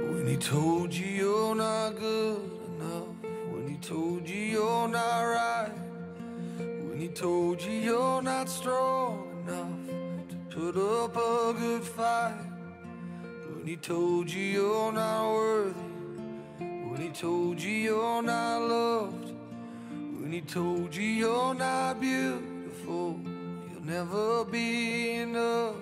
When he told you you're not good enough, when he told you you're not right, when he told you you're not strong enough to put up a good fight, when he told you you're not worthy, when he told you you're not loved, when he told you you're not beautiful, you'll never be enough.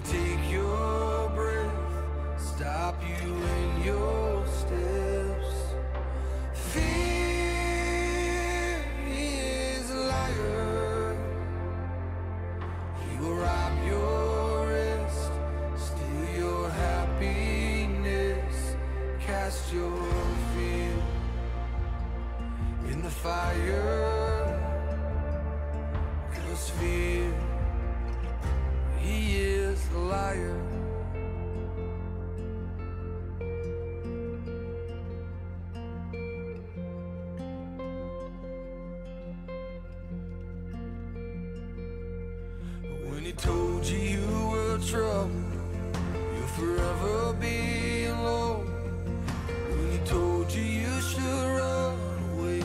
Take your breath, stop you in your steps. Fear is a liar. He will rob your rest, steal your happiness, cast your fear in the fire. 'Cause fear, he is a liar. When he told you you were trouble, you'll forever be alone. When he told you you should run away,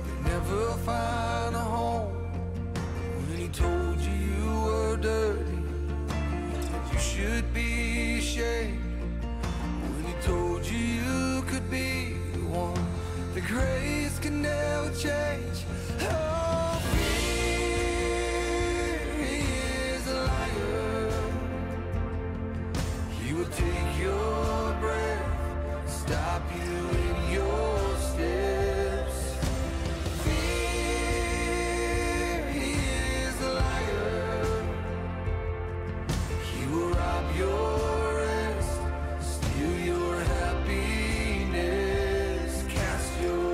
you'll never find a home. When he told you you were dirty, you should be ashamed. When he told you you could be the one, the grace can never change. Oh, fear, he is a liar. He will take your breath, stop you in your steps. Fear, he is a liar. He will rob your rest, steal your happiness, cast your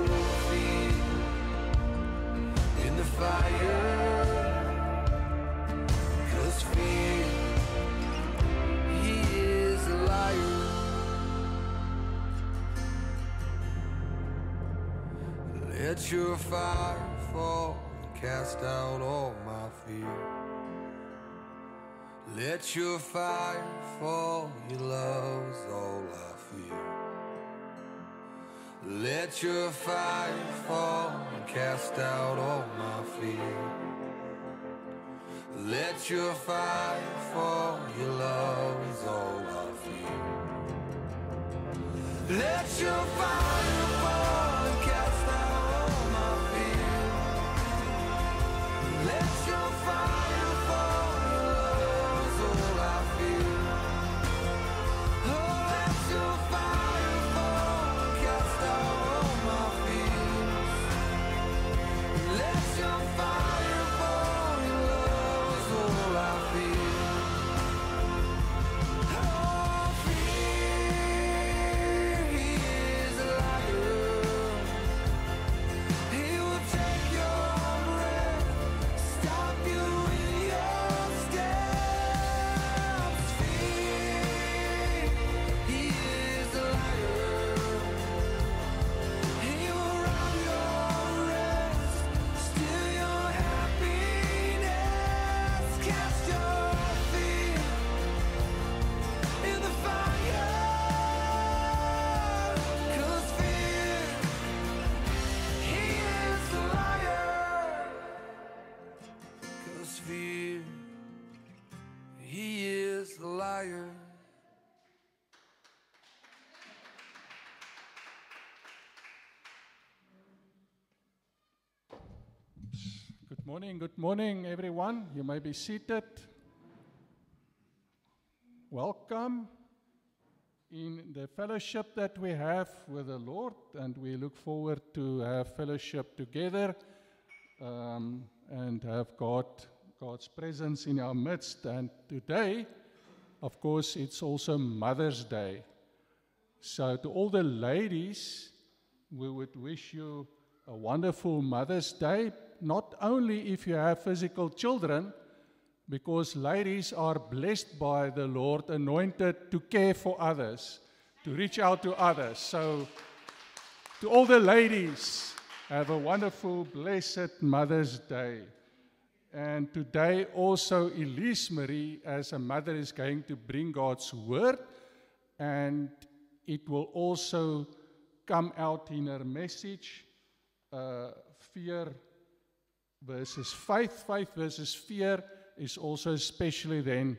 feet in the fire. 'Cause fear, he is a liar. Let your fire fall and cast out all my fear. Let your fire fall, your love's all I fear. Let your fire fall and cast out all my fear. Let your fire fall, your love is all I fear. Let your fire fall and cast out all my fear. Let your fire fall, your love is all I feel. Oh, let your fire fall and cast out all my fears. Let your fire fall, your love is all I feel. Oh, fear, he is a liar. He will take your breath, stop you in your steps. Fear, he is a liar. He will rob your rest, steal your Good morning, everyone. You may be seated. Welcome in the fellowship that we have with the Lord, and we look forward to have fellowship together and have God's presence in our midst. And today, of course, it's also Mother's Day. So to all the ladies, we would wish you a wonderful Mother's Day, not only if you have physical children, because ladies are blessed by the Lord, anointed to care for others, to reach out to others. So to all the ladies, have a wonderful, blessed Mother's Day. And today also Elise Marie, as a mother, is going to bring God's word, and it will also come out in her message, fear versus faith. Faith versus fear is also especially then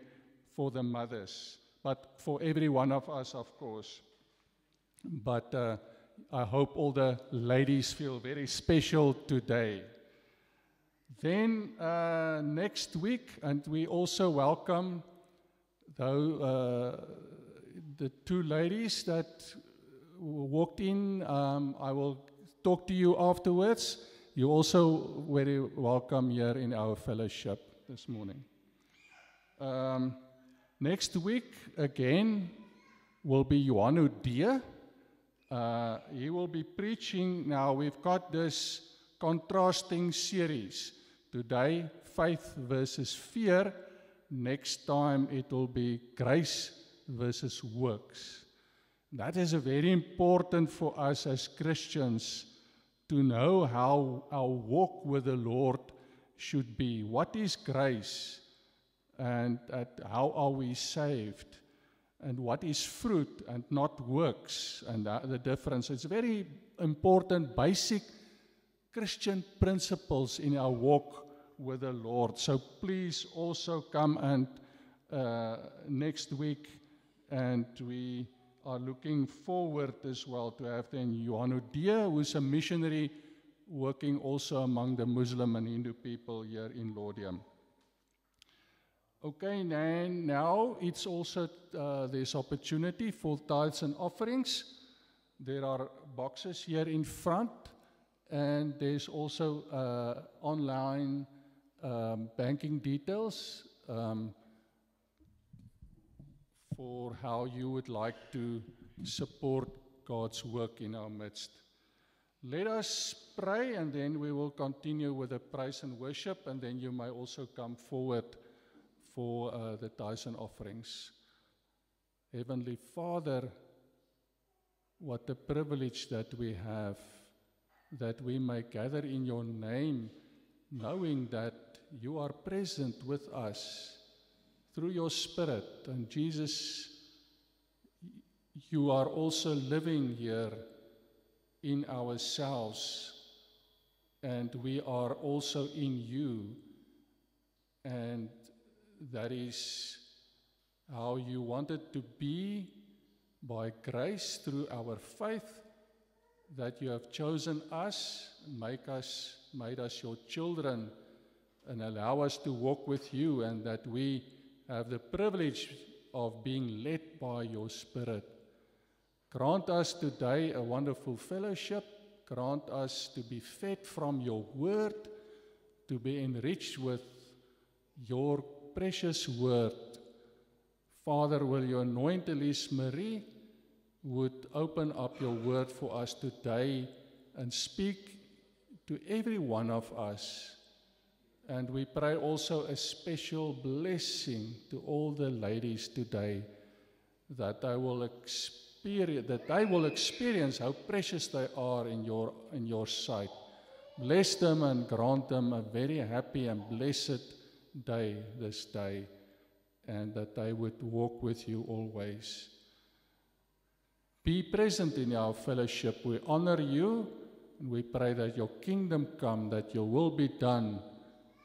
for the mothers, but for every one of us, of course. But I hope all the ladies feel very special today. Then next week, and we also welcome the two ladies that walked in. I will talk to you afterwards. You're also very welcome here in our fellowship this morning. Next week, again, will be Johanno Deer. He will be preaching. Now, we've got this contrasting series. Today, faith versus fear. Next time, it will be grace versus works. That is very important for us as Christians to know how our walk with the Lord should be. What is grace? And how are we saved? And what is fruit and not works? And the difference. It's very important, basic Christian principles in our walk with the Lord. So please also come and next week, and we are looking forward as well to have then Johanno Deer, who's a missionary working also among the Muslim and Hindu people here in Laudium. Okay, and now it's also there's opportunity for tithes and offerings. There are boxes here in front, and there's also online banking details for how you would like to support God's work in our midst. Let us pray, and then we will continue with the praise and worship, and then you may also come forward for the tithes and offerings. Heavenly Father, what a privilege that we have, that we may gather in your name, knowing that you are present with us through your Spirit. And Jesus, you are also living here in ourselves, and we are also in you. And that is how you wanted to be, by grace through our faith, that you have chosen us, made us your children, and allow us to walk with you, and that we have the privilege of being led by your Spirit. Grant us today a wonderful fellowship. Grant us to be fed from your word, to be enriched with your precious word. Father, will you anoint Elise Marie, would open up your word for us today and speak to every one of us. And we pray also a special blessing to all the ladies today, that they will experience how precious they are in your sight. Bless them and grant them a very happy and blessed day this day, and that they would walk with you always. Be present in our fellowship. We honor you, and we pray that your kingdom come, that your will be done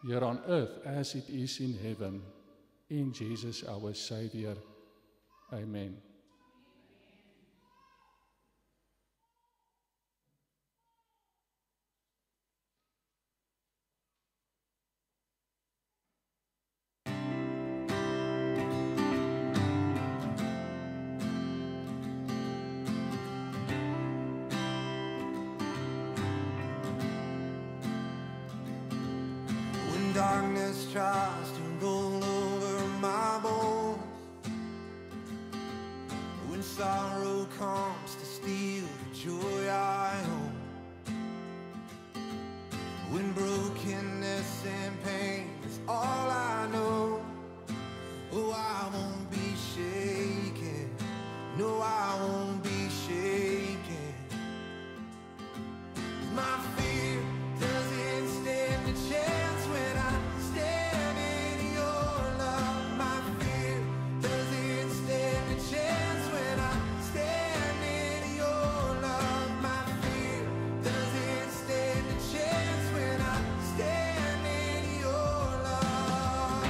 here on earth as it is in heaven. In Jesus our Savior. Amen. When darkness tries to roll over my bones, when sorrow comes to steal the joy I own, when brokenness and pain is all I know, oh, I won't be shaken. No, I won't be shaken. My fear doesn't stand a chance when I stand in your love. My fear doesn't stand a chance when I stand in your love. My fear doesn't stand a chance when I stand in your love.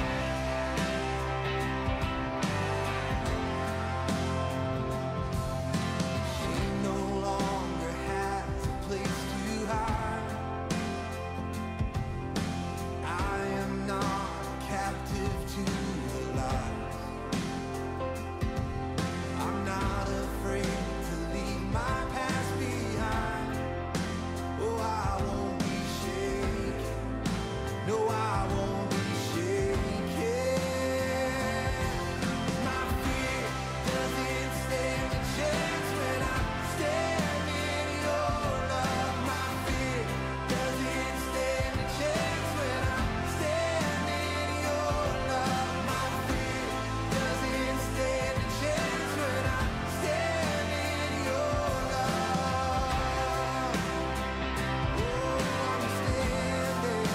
She no longer has a place to hide. I am not captive to the lies. I'm not afraid to leave my past behind. Oh, I won't be shaken. No, I won't be shaken. My fear doesn't stand a chance when I stand in your love. My fear doesn't stand a chance when I stand in your love. My fear doesn't stand a chance when I stand in your love. Oh, I'm standing.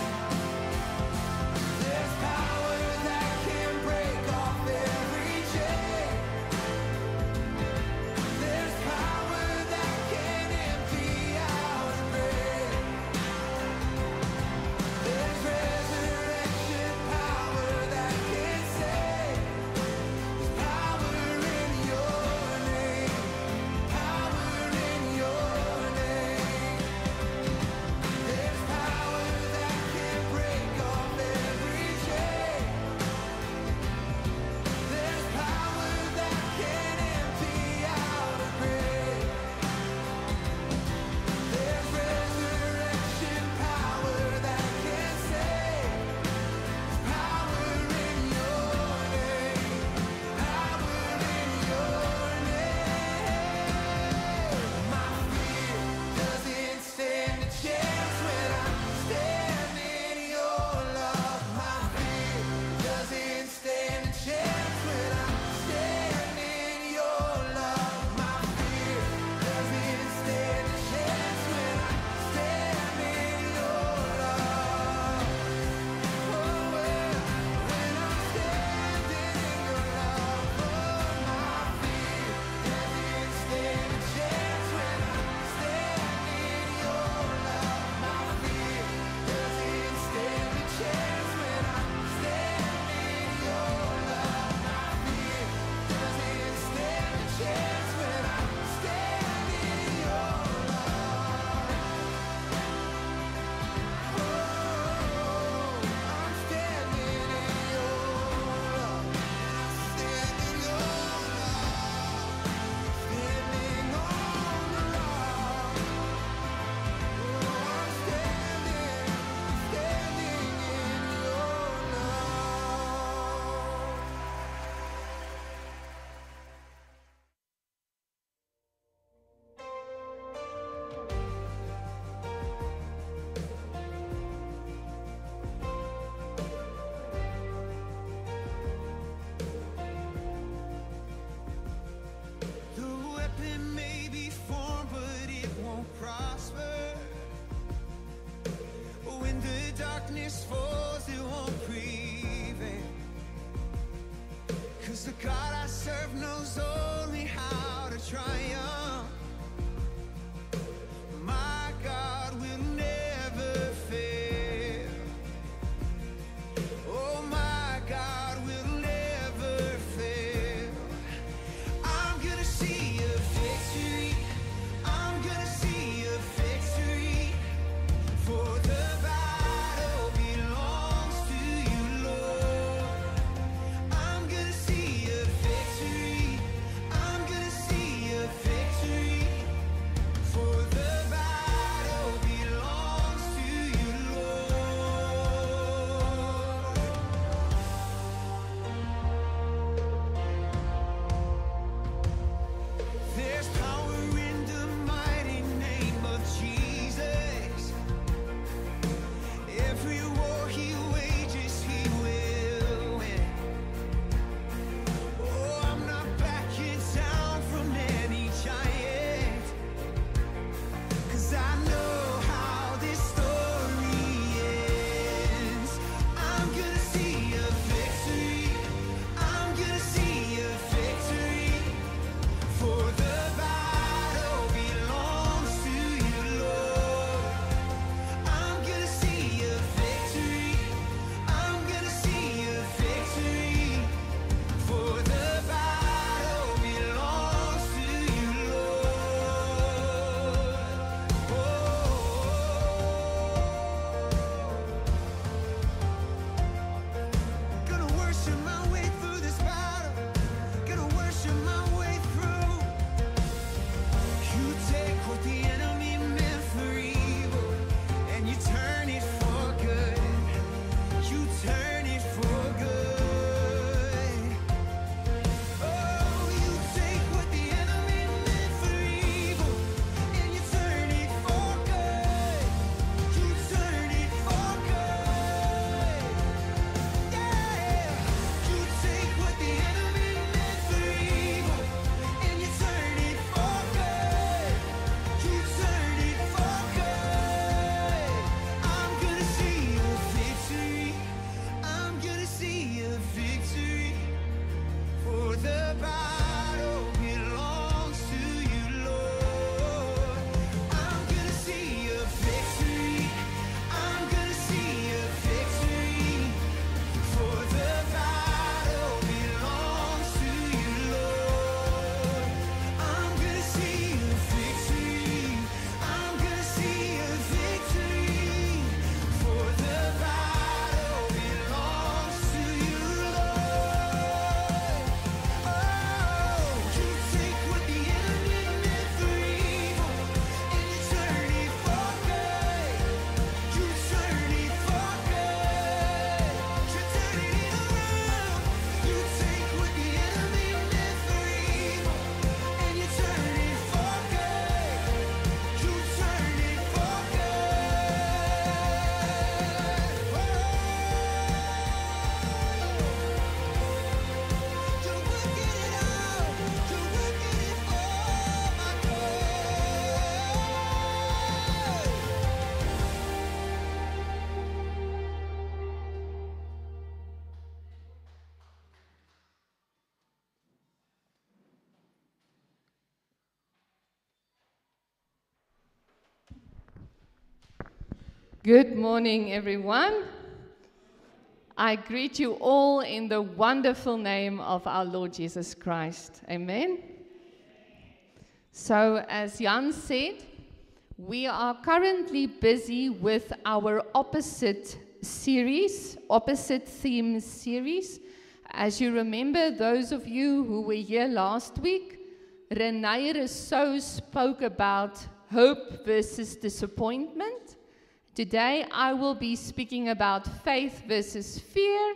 There's power that can break off every chain. There's power that can empty out a grave. There's resurrection power that can save. There's power in your name. Power in your name. There's power that can break off every chain. There's power that can empty out a grave. There's resurrection power that can save. There's power in your name. Power in your name. My fear doesn't stand a chance when I stand in your love. My fear doesn't stand a chance when I stand in your love. My fear doesn't stand a chance when I stand in your love. Oh, when I'm standing in your love. Oh, my fear doesn't stand a chance when I stand in your love. My fear doesn't stand a chance when I stand in your love. My fear doesn't stand a chance when I stand in your love. Oh, I'm standing in your love. Standing in your love. Standing on the rock. Oh, I'm standing in your love. The weapon may be formed, but it won't prosper. When the darkness falls, it won't prevail. 'Cause the God I serve knows only how to triumph. My God will never fail. Oh, my God will never fail. I'm gonna see a victory. I'm gonna see a victory. For the battle belongs to you, Lord. I'm gonna see a victory. I'm gonna see a victory. Good morning, everyone. I greet you all in the wonderful name of our Lord Jesus Christ. Amen. So, as Jan said, we are currently busy with our opposite theme series. As you remember, those of you who were here last week, Renee Rousseau spoke about hope versus disappointment. Today, I will be speaking about faith versus fear.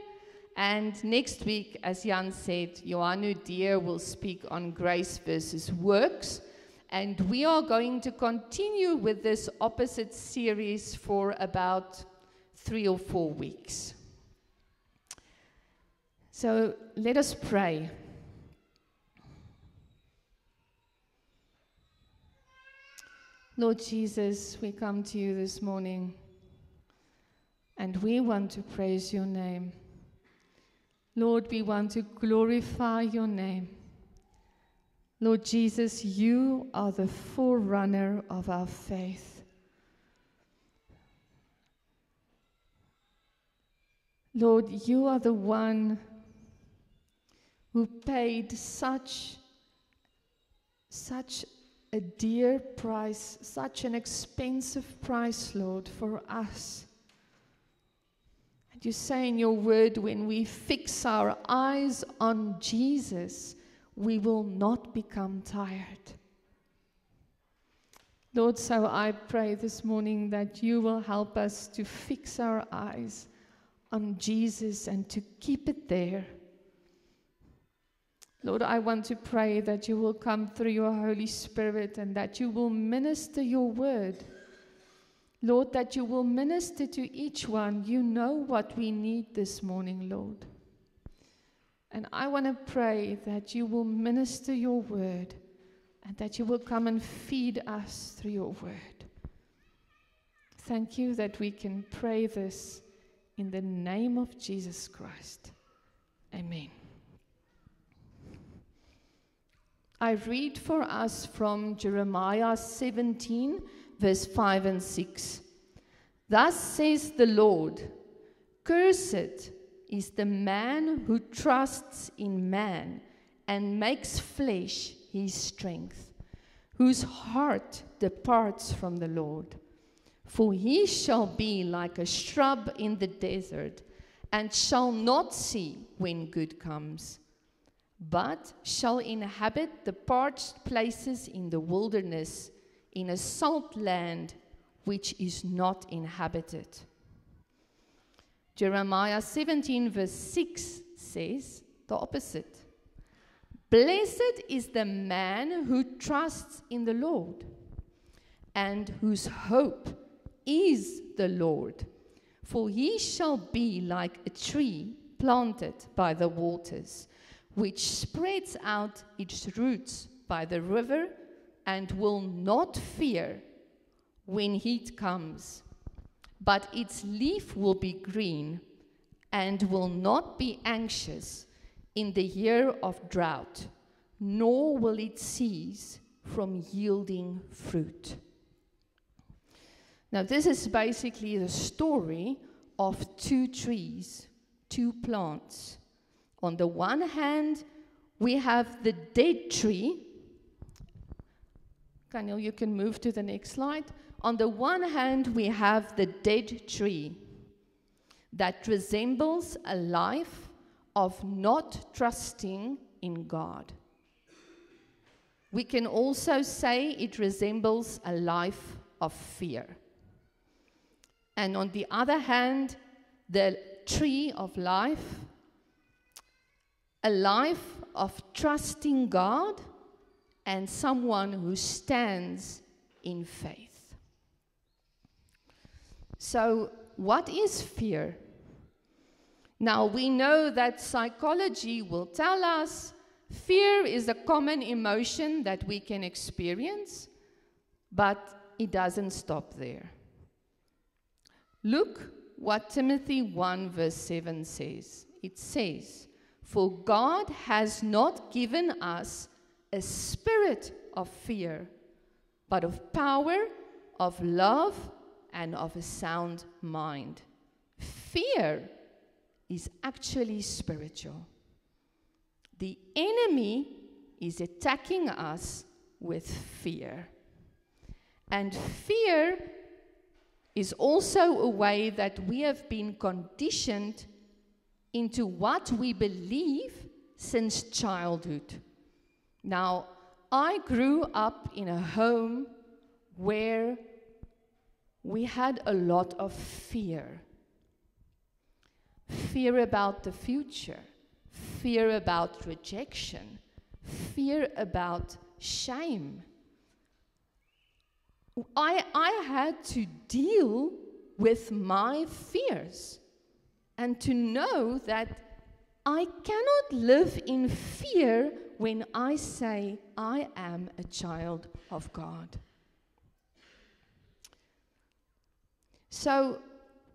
And next week, as Jan said, Johannu Deer will speak on grace versus works. And we are going to continue with this opposite series for about 3 or 4 weeks. So let us pray. Lord Jesus, we come to you this morning and we want to praise your name. Lord, we want to glorify your name. Lord Jesus, you are the forerunner of our faith. Lord, you are the one who paid such a dear price, such an expensive price, Lord, for us. And you say in your word, when we fix our eyes on Jesus, we will not become tired. Lord, so I pray this morning that you will help us to fix our eyes on Jesus and to keep it there. Lord, I want to pray that you will come through your Holy Spirit and that you will minister your word. Lord, that you will minister to each one. You know what we need this morning, Lord. And I want to pray that you will minister your word and that you will come and feed us through your word. Thank you that we can pray this in the name of Jesus Christ. Amen. I read for us from Jeremiah 17, verse 5 and 6. Thus says the Lord, cursed is the man who trusts in man and makes flesh his strength, whose heart departs from the Lord. For he shall be like a shrub in the desert, and shall not see when good comes, but shall inhabit the parched places in the wilderness, in a salt land which is not inhabited. Jeremiah 17 verse 6 says the opposite. Blessed is the man who trusts in the Lord, and whose hope is the Lord. For he shall be like a tree planted by the waters, which spreads out its roots by the river, and will not fear when heat comes. But its leaf will be green, and will not be anxious in the year of drought, nor will it cease from yielding fruit. Now, this is basically the story of 2 trees, 2 plants. On the one hand, we have the dead tree. Daniel, you can move to the next slide. On the one hand, we have the dead tree that resembles a life of not trusting in God. We can also say it resembles a life of fear. And on the other hand, the tree of life, a life of trusting God and someone who stands in faith. So, what is fear? Now, we know that psychology will tell us fear is a common emotion that we can experience, but it doesn't stop there. Look what Timothy 1 verse 7 says. It says, for God has not given us a spirit of fear, but of power, of love, and of a sound mind. Fear is actually spiritual. The enemy is attacking us with fear. And fear is also a way that we have been conditioned into what we believe since childhood. Now, I grew up in a home where we had a lot of fear. Fear about the future, fear about rejection, fear about shame. I had to deal with my fears and to know that I cannot live in fear when I say I am a child of God. So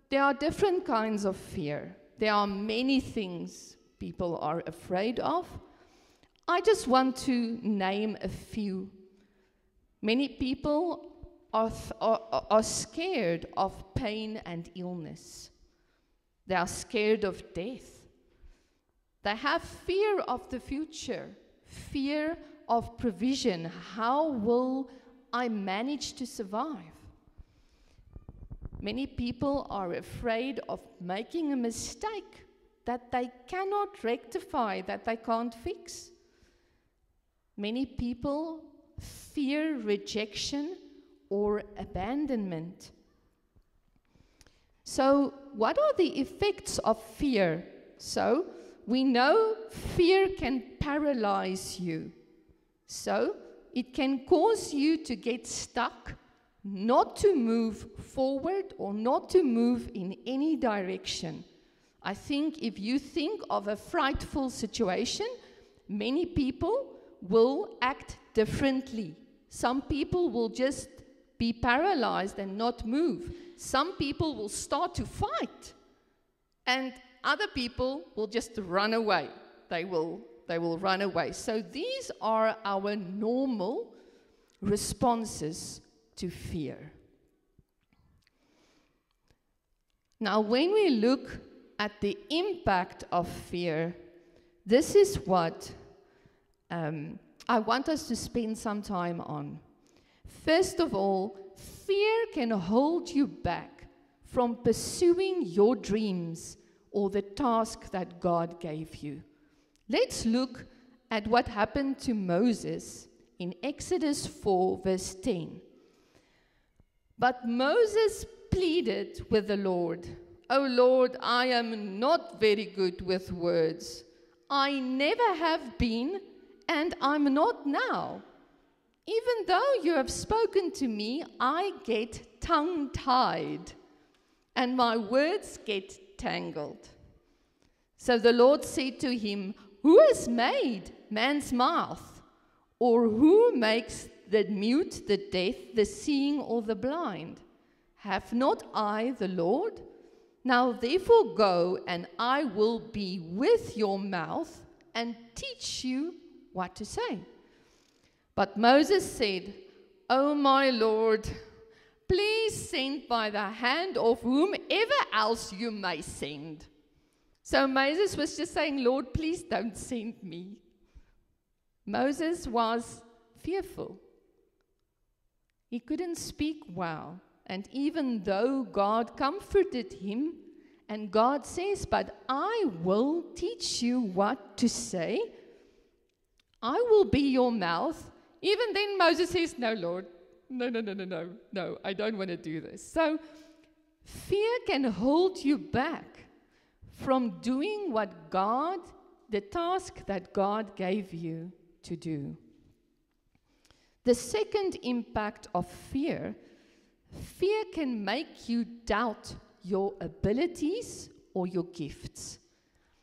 there are different kinds of fear. There are many things people are afraid of. I just want to name a few. Many people are scared of pain and illness. They are scared of death. They have fear of the future, fear of provision. How will I manage to survive? Many people are afraid of making a mistake that they cannot rectify, that they can't fix. Many people fear rejection or abandonment. So, what are the effects of fear? So, we know fear can paralyze you. So, it can cause you to get stuck, not to move forward or not to move in any direction. I think if you think of a frightful situation, many people will act differently. Some people will just be paralyzed and not move. Some people will start to fight, and other people will just run away. They will run away. So these are our normal responses to fear. Now, when we look at the impact of fear, this is what I want us to spend some time on. First of all, fear can hold you back from pursuing your dreams or the task that God gave you. Let's look at what happened to Moses in Exodus 4, verse 10. But Moses pleaded with the Lord, "O Lord, I am not very good with words. I never have been, and I'm not now. Even though you have spoken to me, I get tongue-tied, and my words get tangled." So the Lord said to him, "Who has made man's mouth? Or who makes the mute, the deaf, the seeing, or the blind? Have not I the Lord? Now therefore go, and I will be with your mouth and teach you what to say." But Moses said, "O my Lord, please send by the hand of whomever else you may send." So Moses was just saying, "Lord, please don't send me." Moses was fearful. He couldn't speak well. And even though God comforted him, and God says, "But I will teach you what to say. I will be your mouth." Even then Moses says, "No, Lord, no, I don't want to do this." So fear can hold you back from doing what God, the task that God gave you to do. The second impact of fear can make you doubt your abilities or your gifts.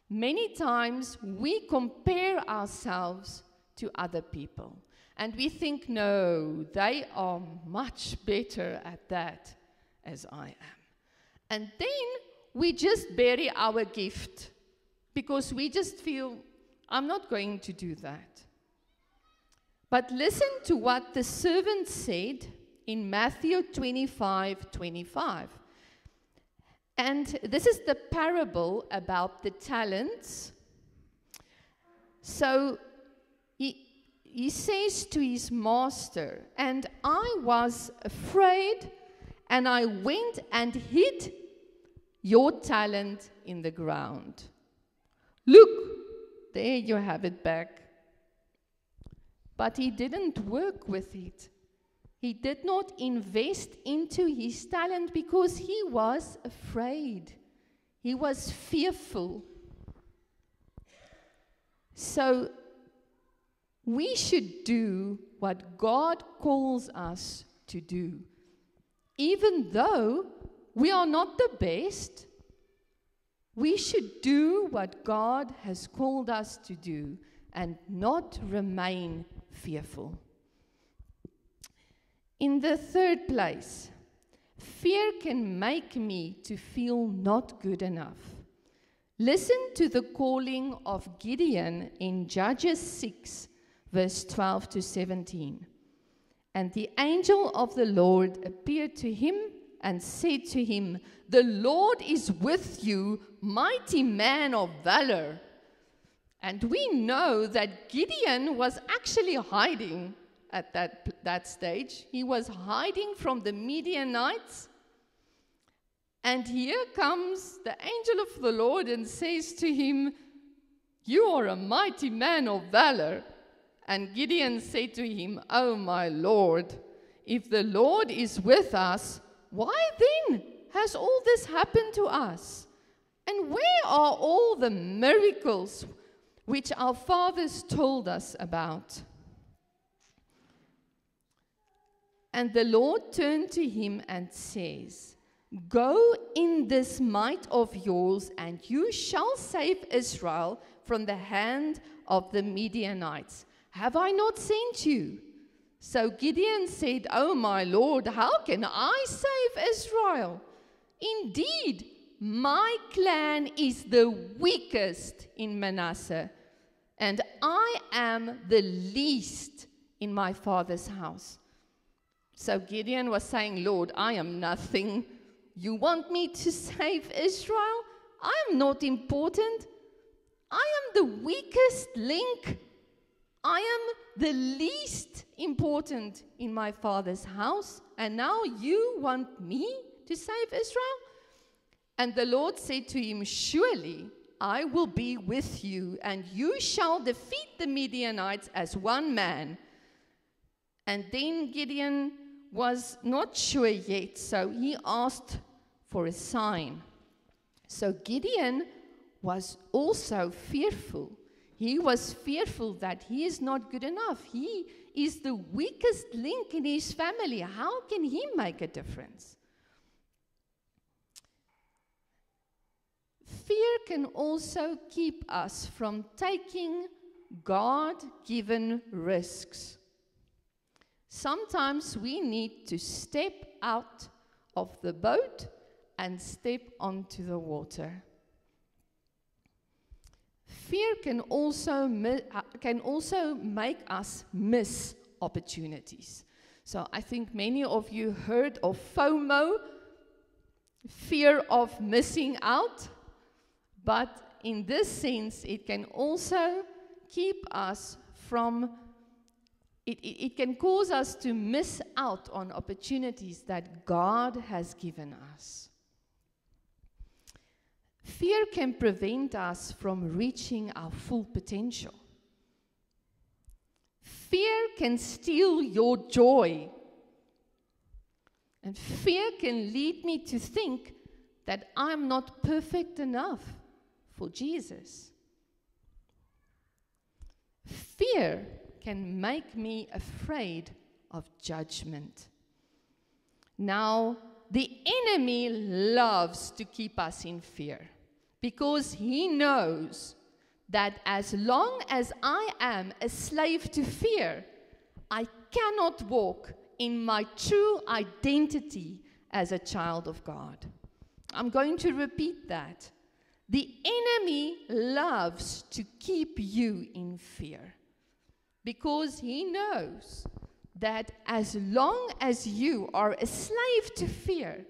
Many times we compare ourselves to other people. And we think, no, they are much better at that as I am. And then we just bury our gift because we just feel, I'm not going to do that. But listen to what the servant said in Matthew 25:25. And this is the parable about the talents. So he says to his master, "And I was afraid, and I went and hid your talent in the ground. Look, there you have it back." But he didn't work with it. He did not invest into his talent because he was afraid. He was fearful. So we should do what God calls us to do. Even though we are not the best, we should do what God has called us to do and not remain fearful. In the third place, fear can make me to feel not good enough. Listen to the calling of Gideon in Judges 6, verse 12 to 17. "And the angel of the Lord appeared to him and said to him, 'The Lord is with you, mighty man of valor.'" And we know that Gideon was actually hiding at that stage. He was hiding from the Midianites. And here comes the angel of the Lord and says to him, "You are a mighty man of valor." And Gideon said to him, "Oh my Lord, if the Lord is with us, why then has all this happened to us? And where are all the miracles which our fathers told us about?" And the Lord turned to him and says, "Go in this might of yours, and you shall save Israel from the hand of the Midianites. Have I not sent you?" So Gideon said, "Oh my Lord, how can I save Israel? Indeed, my clan is the weakest in Manasseh, and I am the least in my father's house." So Gideon was saying, "Lord, I am nothing. You want me to save Israel? I am not important. I am the weakest link. I am the least important in my father's house. And now you want me to save Israel?" And the Lord said to him, "Surely I will be with you, and you shall defeat the Midianites as one man." And then Gideon was not sure yet, so he asked for a sign. So Gideon was also fearful. He was fearful that he is not good enough. He is the weakest link in his family. How can he make a difference? Fear can also keep us from taking God-given risks. Sometimes we need to step out of the boat and step onto the water. Fear can also make us miss opportunities. So I think many of you heard of FOMO, fear of missing out. But in this sense, it can also keep us from It can cause us to miss out on opportunities that God has given us. Fear can prevent us from reaching our full potential. Fear can steal your joy. And fear can lead me to think that I'm not perfect enough for Jesus. Fear can make me afraid of judgment. Now, the enemy loves to keep us in fear because he knows that as long as I am a slave to fear, I cannot walk in my true identity as a child of God. I'm going to repeat that. The enemy loves to keep you in fear, because he knows that as long as you are a slave to fear,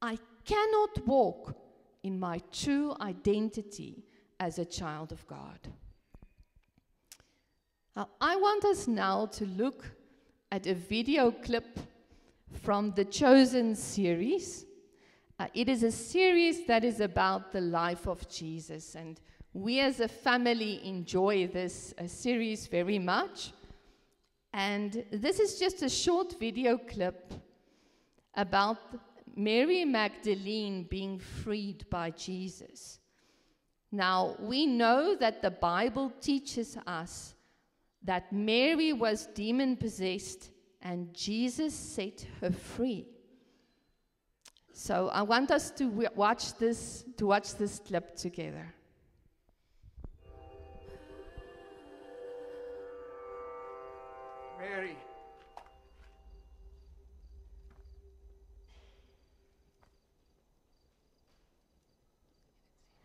I cannot walk in my true identity as a child of God. Now, I want us now to look at a video clip from the Chosen series. It is a series that is about the life of Jesus, and we as a family enjoy this series very much. And this is just a short video clip about Mary Magdalene being freed by Jesus. Now, we know that the Bible teaches us that Mary was demon-possessed and Jesus set her free. So I want us to watch this clip together. Mary.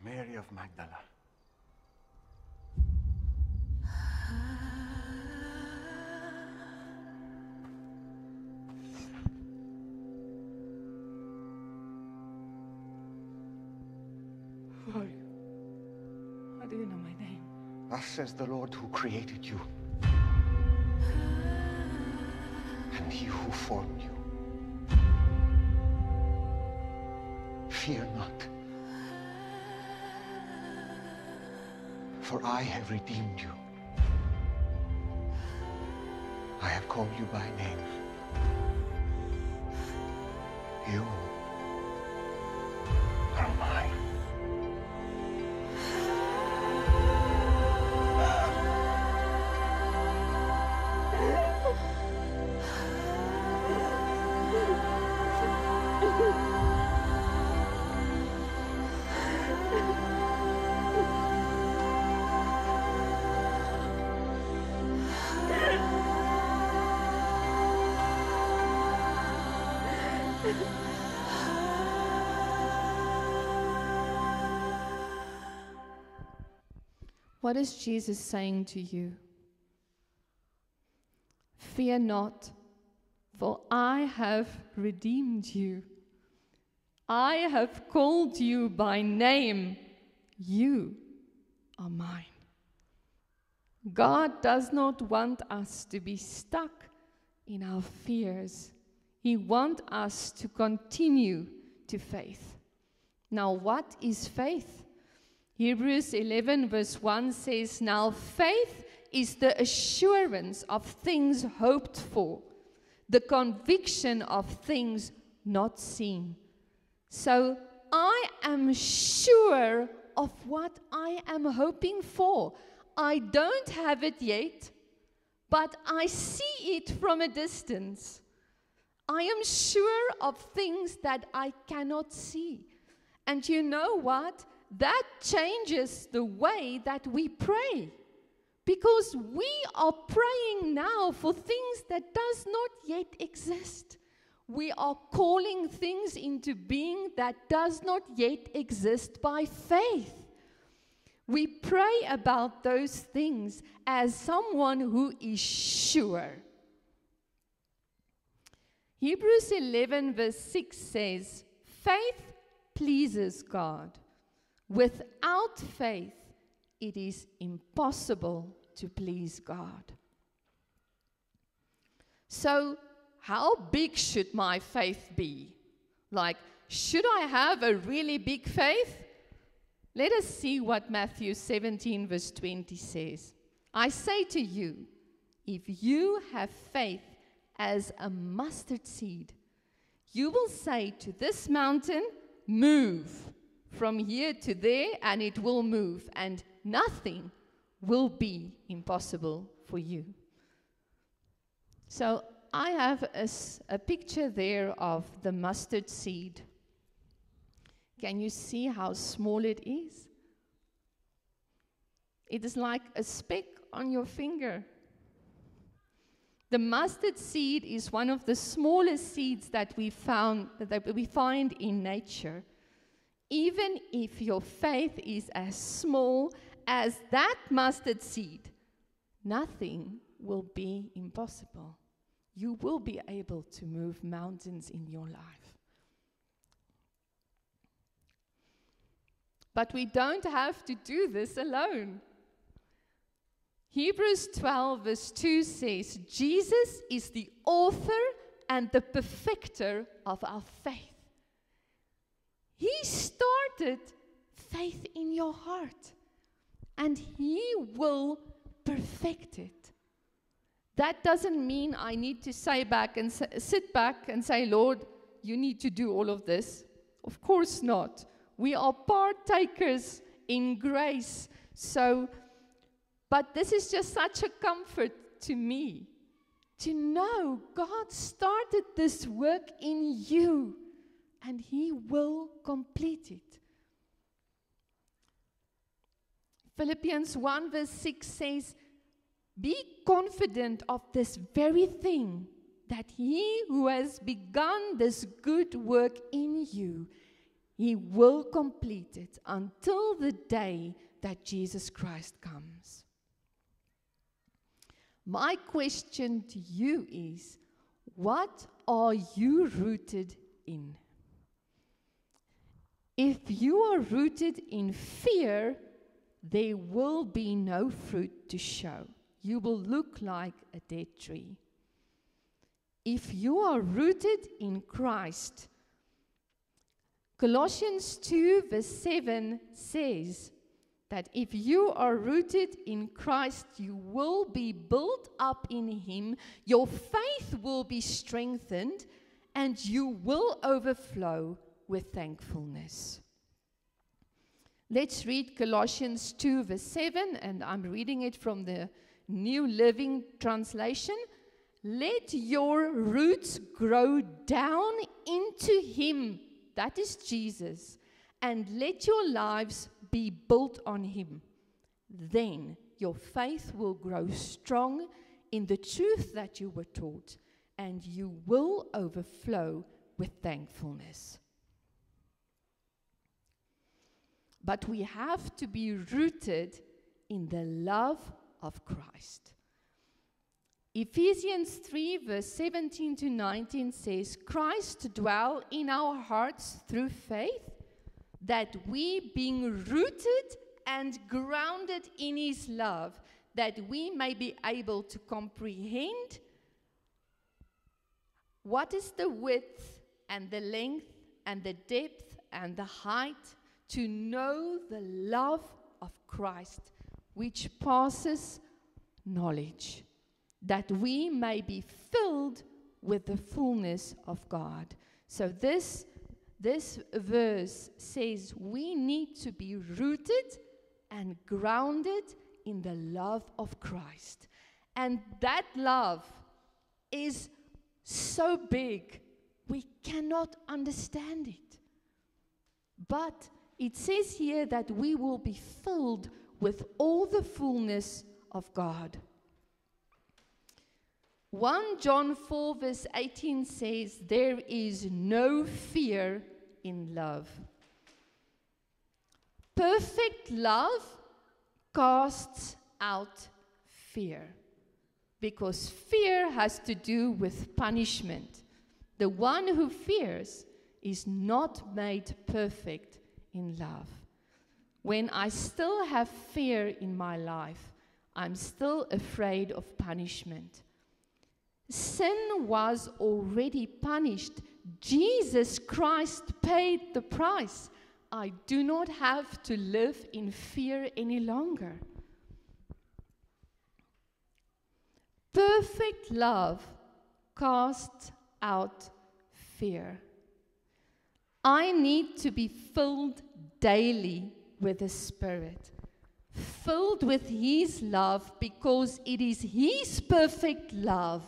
Mary of Magdala. Who are you? How do you know my name? Thus says the Lord who created you, and he who formed you. Fear not, for I have redeemed you. I have called you by name. You are mine. What is Jesus saying to you? Fear not, for I have redeemed you. I have called you by name. You are mine. God does not want us to be stuck in our fears. He wants us to continue to faith. Now, what is faith? Hebrews 11 verse 1 says, "Now faith is the assurance of things hoped for, the conviction of things not seen." So I am sure of what I am hoping for. I don't have it yet, but I see it from a distance. I am sure of things that I cannot see. And you know what? That changes the way that we pray. Because we are praying now for things that does not yet exist. We are calling things into being that does not yet exist by faith. We pray about those things as someone who is sure. Hebrews 11 verse 6 says, "Faith pleases God. Without faith, it is impossible to please God." So, how big should my faith be? Like, should I have a really big faith? Let us see what Matthew 17 verse 20 says. "I say to you, if you have faith as a mustard seed, you will say to this mountain, 'Move from here to there,' and it will move, and nothing will be impossible for you." So I have a picture there of the mustard seed. Can you see how small it is? It is like a speck on your finger. The mustard seed is one of the smallest seeds that we find in nature. Even if your faith is as small as that mustard seed, nothing will be impossible. you will be able to move mountains in your life. But we don't have to do this alone. Hebrews 12 verse 2 says, Jesus is the author and the perfecter of our faith. He started faith in your heart, and He will perfect it. That doesn't mean I need to sit back and say, Lord, you need to do all of this. Of course not. We are partakers in grace. But this is just such a comfort to me, to know God started this work in you, and He will complete it. Philippians 1 verse 6 says, be confident of this very thing, that He who has begun this good work in you, He will complete it until the day that Jesus Christ comes. My question to you is, what are you rooted in? If you are rooted in fear, there will be no fruit to show. You will look like a dead tree. If you are rooted in Christ, Colossians 2 verse 7 says that if you are rooted in Christ, you will be built up in Him, your faith will be strengthened, and you will overflow with thankfulness. Let's read Colossians 2 verse 7, and I'm reading it from the New Living Translation. Let your roots grow down into Him, that is Jesus, and let your lives be built on Him. Then your faith will grow strong in the truth that you were taught, and you will overflow with thankfulness. But we have to be rooted in the love of Christ. Ephesians 3 verse 17 to 19 says, Christ dwell in our hearts through faith, that we, being rooted and grounded in His love, that we may be able to comprehend what is the width and the length and the depth and the height, to know the love of Christ, which passes knowledge, that we may be filled with the fullness of God. So this verse says we need to be rooted and grounded in the love of Christ. And that love is so big, we cannot understand it. But it says here that we will be filled with all the fullness of God. 1 John 4 verse 18 says, there is no fear in love. Perfect love casts out fear, because fear has to do with punishment. The one who fears is not made perfect in love. When I still have fear in my life, I'm still afraid of punishment. Sin was already punished. Jesus Christ paid the price. I do not have to live in fear any longer. Perfect love casts out fear. I need to be filled daily with the Spirit, filled with His love, because it is His perfect love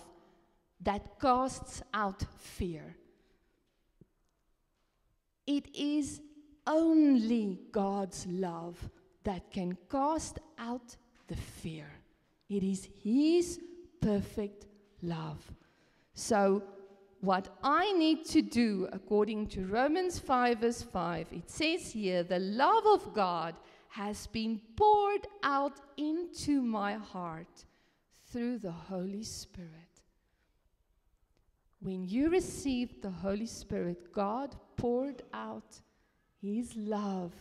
that casts out fear. It is only God's love that can cast out the fear. It is His perfect love. So what I need to do, according to Romans 5 verse 5, it says here, the love of God has been poured out into my heart through the Holy Spirit. when you received the Holy Spirit, God poured out His love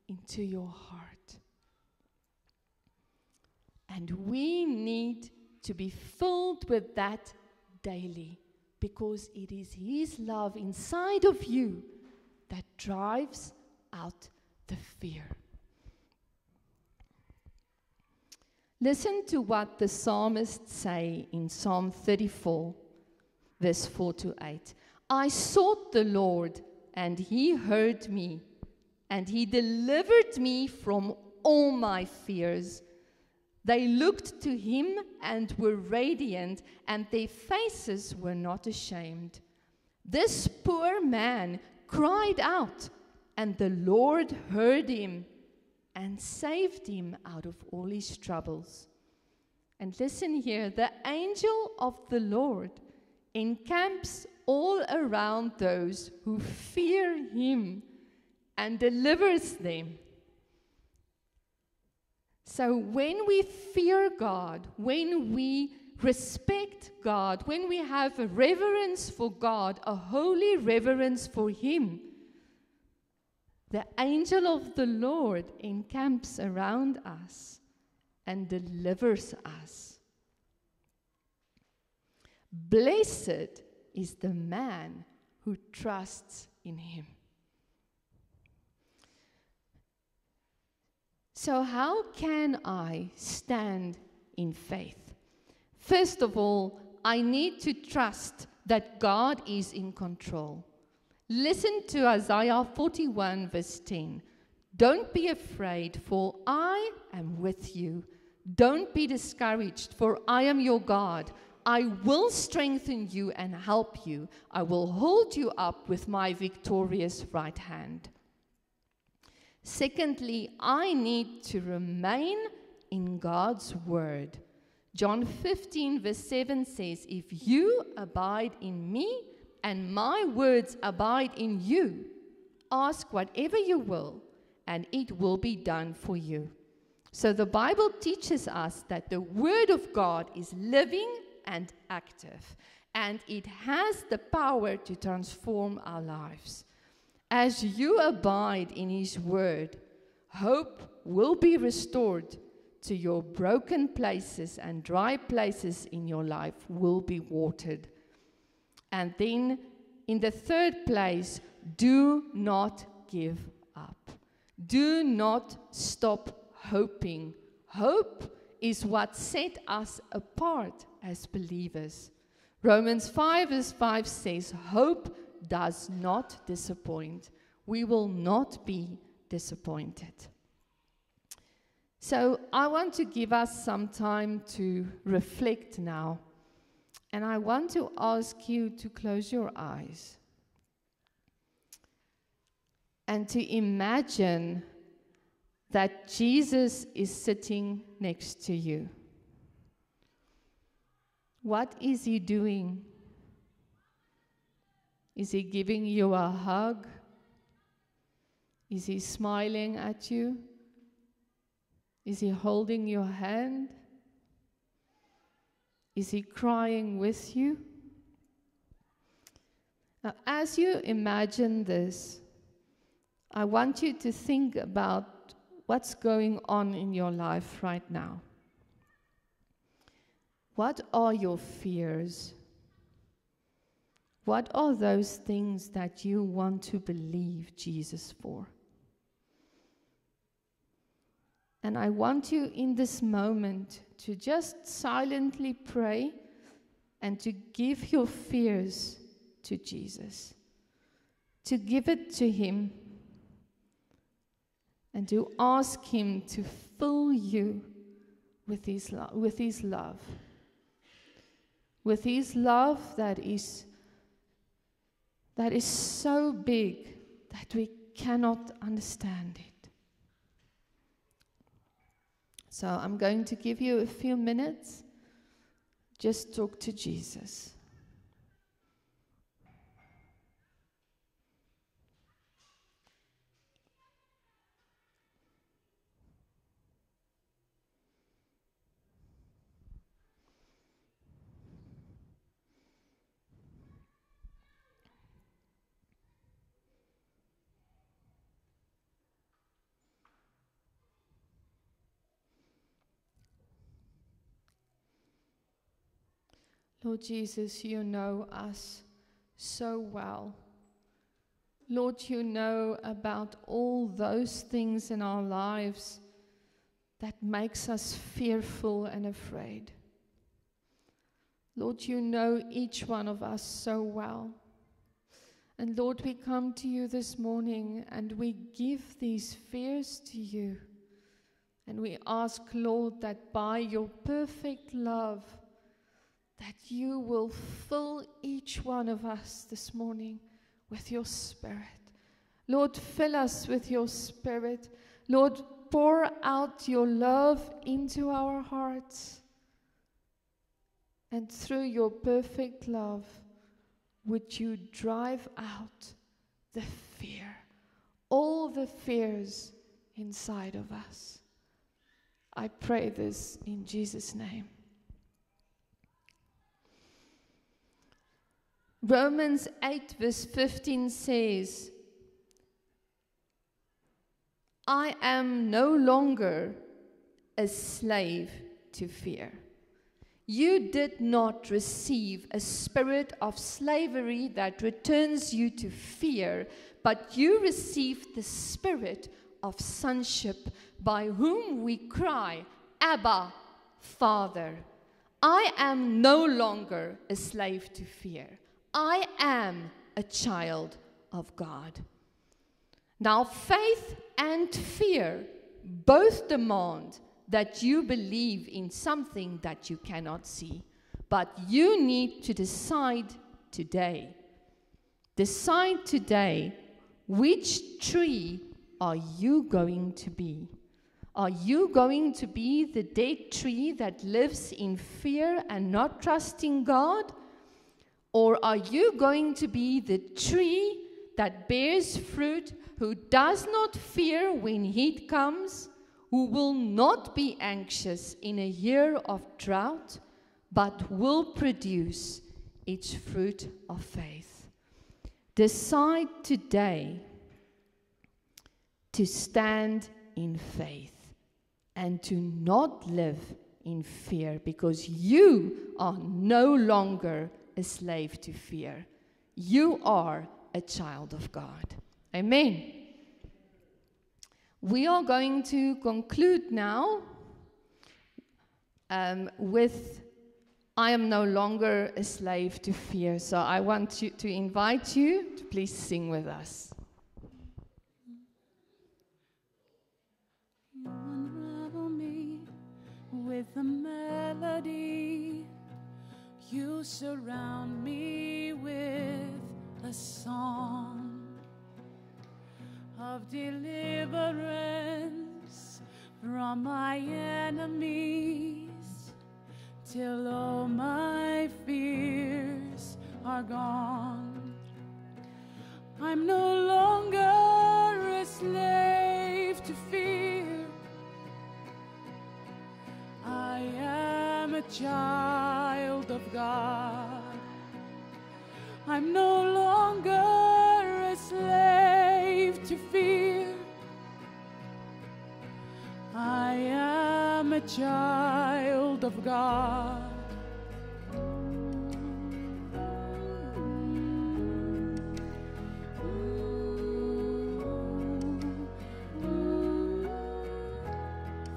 into your heart. And we need to be filled with that daily, because it is His love inside of you that drives out the fear. Listen to what the psalmists say in Psalm 34, verse 4 to 8. I sought the Lord, and He heard me, and He delivered me from all my fears. They looked to Him and were radiant, and their faces were not ashamed. This poor man cried out, and the Lord heard him and saved him out of all his troubles. And listen here, the angel of the Lord encamps all around those who fear Him and delivers them. So when we fear God, when we respect God, when we have a reverence for God, a holy reverence for Him, the angel of the Lord encamps around us and delivers us. Blessed is the man who trusts in Him. So how can I stand in faith? First of all, I need to trust that God is in control. Listen to Isaiah 41 verse 10. Don't be afraid, for I am with you. Don't be discouraged, for I am your God. I will strengthen you and help you. I will hold you up with my victorious right hand. Secondly, I need to remain in God's word. John 15 verse 7 says, if you abide in me and my words abide in you, ask whatever you will, and it will be done for you. So the Bible teaches us that the word of God is living and active, and it has the power to transform our lives. As you abide in His word, hope will be restored to your broken places, and dry places in your life will be watered. And then, in the third place, do not give up. Do not stop hoping. Hope is what set us apart as believers. Romans 5 verse 5 says, hope does not disappoint. We will not be disappointed. So I want to give us some time to reflect now. And I want to ask you to close your eyes and to imagine that Jesus is sitting next to you. What is He doing? Is He giving you a hug? Is He smiling at you? Is He holding your hand? Is He crying with you? Now, as you imagine this, I want you to think about what's going on in your life right now. What are your fears? What are those things that you want to believe Jesus for? And I want you in this moment to just silently pray and to give your fears to Jesus, to give it to Him, and to ask Him to fill you with His love, with His love that is so big that we cannot understand it. So I'm going to give you a few minutes. Just talk to Jesus. Lord Jesus, you know us so well. Lord, you know about all those things in our lives that makes us fearful and afraid. Lord, you know each one of us so well. And Lord, we come to you this morning and we give these fears to you. And we ask, Lord, that by your perfect love, that you will fill each one of us this morning with your Spirit. Lord, fill us with your Spirit. Lord, pour out your love into our hearts. And through your perfect love, would you drive out the fear, all the fears inside of us. I pray this in Jesus' name. Romans 8 verse 15 says, I am no longer a slave to fear. You did not receive a spirit of slavery that returns you to fear, but you received the spirit of sonship, by whom we cry, Abba, Father. I am no longer a slave to fear. I am a child of God. Now, faith and fear both demand that you believe in something that you cannot see. But you need to decide today. Decide today, which tree are you going to be? Are you going to be the dead tree that lives in fear and not trusting God? Or are you going to be the tree that bears fruit, who does not fear when heat comes, who will not be anxious in a year of drought, but will produce its fruit of faith? Decide today to stand in faith and to not live in fear, because you are no longer a slave to fear. You are a child of God. Amen. We are going to conclude now with I am no longer a slave to fear. So I want to invite you to please sing with us. You unravel me with a melody. You surround me with a song of deliverance from my enemies, till all my fears are gone. I'm no longer a slave to fear. I am a child of God. I'm no longer a slave to fear. I am a child of God.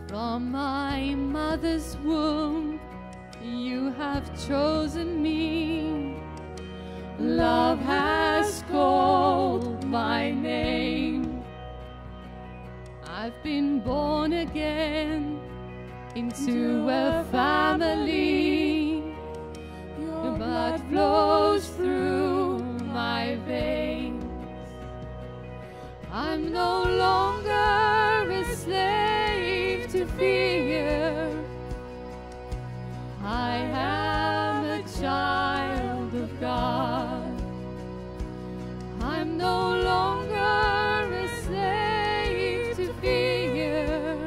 From my mother's womb, you have chosen me. Love has called my name. I've been born again into a family. Your blood flows through my veins. I'm no longer a slave to fear. I am a child of God. I'm no longer a slave to fear.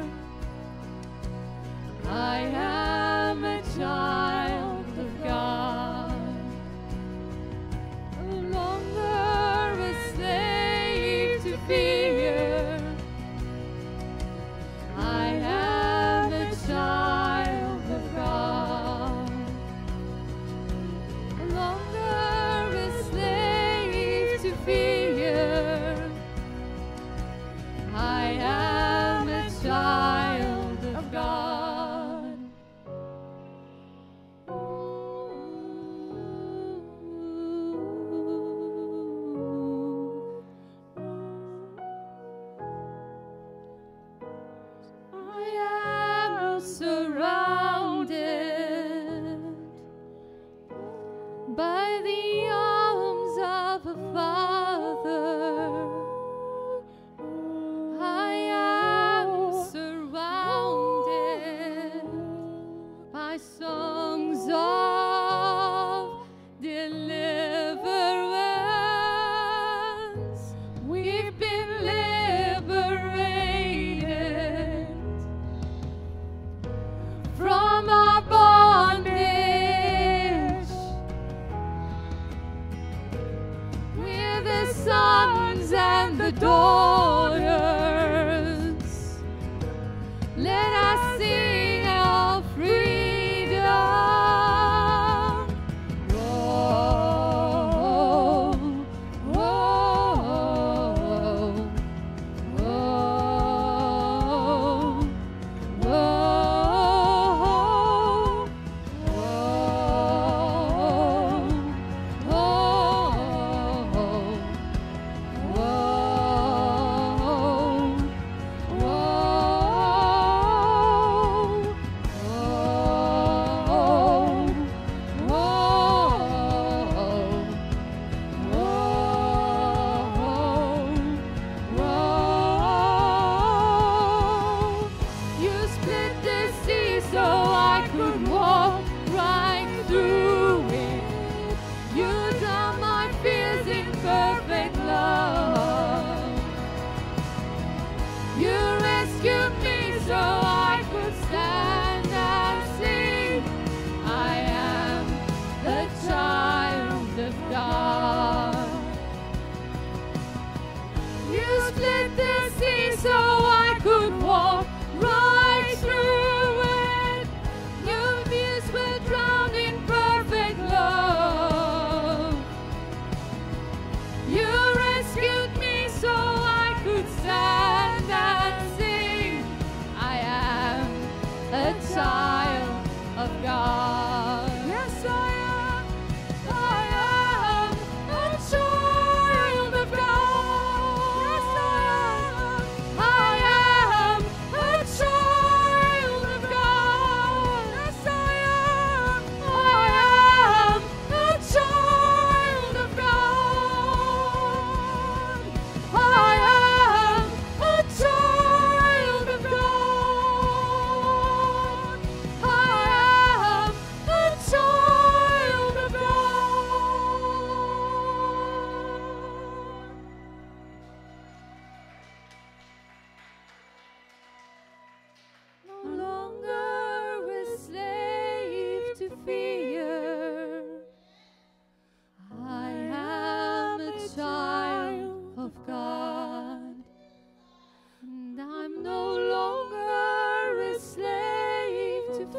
I am a child of God. No longer a slave to fear. I am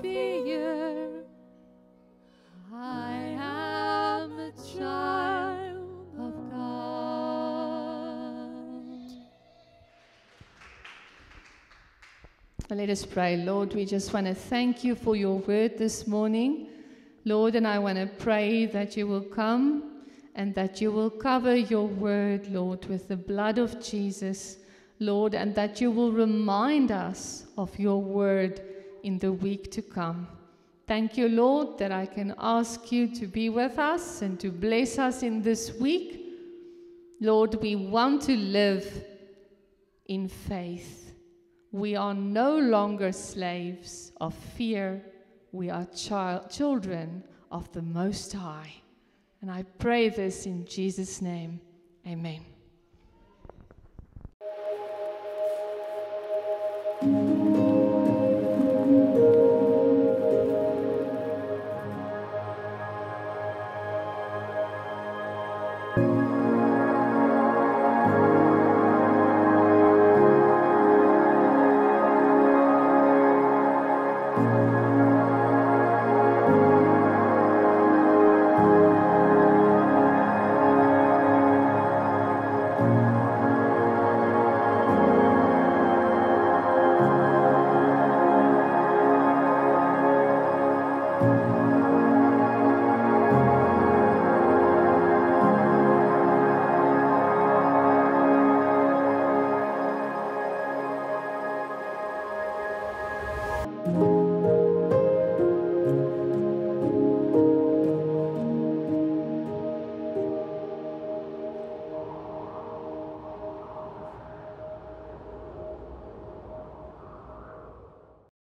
fear. I am a child of God. Well, let us pray. Lord, we just want to thank you for your word this morning. Lord, and I want to pray that you will come and that you will cover your word, Lord, with the blood of Jesus, Lord, and that you will remind us of your word in the week to come. Thank you, Lord, that I can ask you to be with us and to bless us in this week. Lord, we want to live in faith. We are no longer slaves of fear. We are children of the Most High. And I pray this in Jesus' name. Amen.